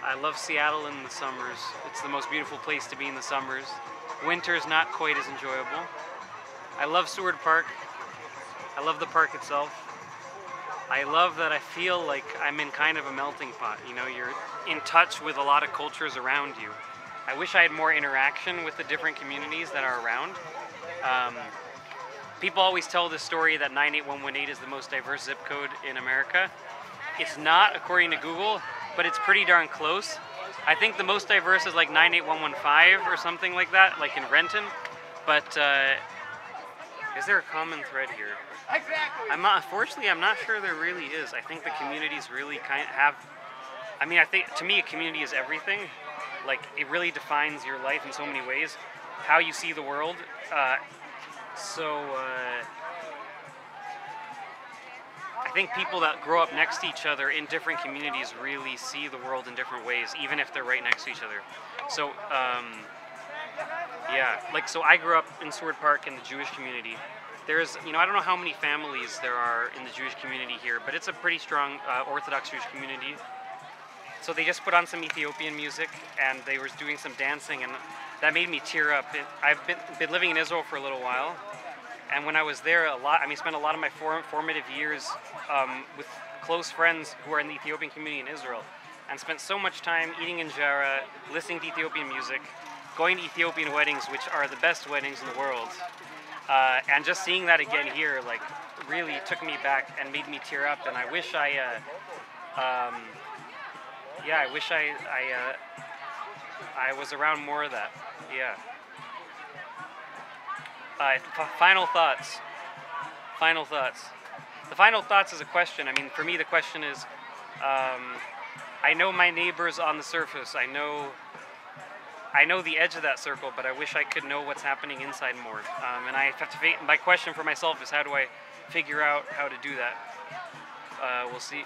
I love Seattle in the summers. It's the most beautiful place to be in the summers. Winter's not quite as enjoyable. I love Seward Park. I love the park itself. I love that I feel like I'm in kind of a melting pot. You know, you're in touch with a lot of cultures around you. I wish I had more interaction with the different communities that are around. Um, People always tell this story that 98118 is the most diverse zip code in America. It's not, according to Google, but it's pretty darn close. I think the most diverse is like 98115 or something like that, like in Renton. But is there a common thread here? Unfortunately, I'm not sure there really is. I think the communities really kind of have. I mean, I think to me, a community is everything. Like it really defines your life in so many ways, how you see the world. I think people that grow up next to each other in different communities really see the world in different ways, even if they're right next to each other. So, yeah, like, so I grew up in Seward Park in the Jewish community. There's, you know, I don't know how many families there are in the Jewish community here, but it's a pretty strong Orthodox Jewish community. So they just put on some Ethiopian music, and they were doing some dancing, and that made me tear up. I've been living in Israel for a little while, and when I was there spent a lot of my formative years with close friends who are in the Ethiopian community in Israel, and spent so much time eating injera, listening to Ethiopian music, going to Ethiopian weddings, which are the best weddings in the world, and just seeing that again here, like, really took me back and made me tear up, and I wish I was around more of that. Yeah. Final thoughts. Final thoughts. The final thoughts is a question. I mean, for me, the question is, I know my neighbors on the surface. I know the edge of that circle, but I wish I could know what's happening inside more. And I have to. My question for myself is, how do I figure out how to do that? We'll see.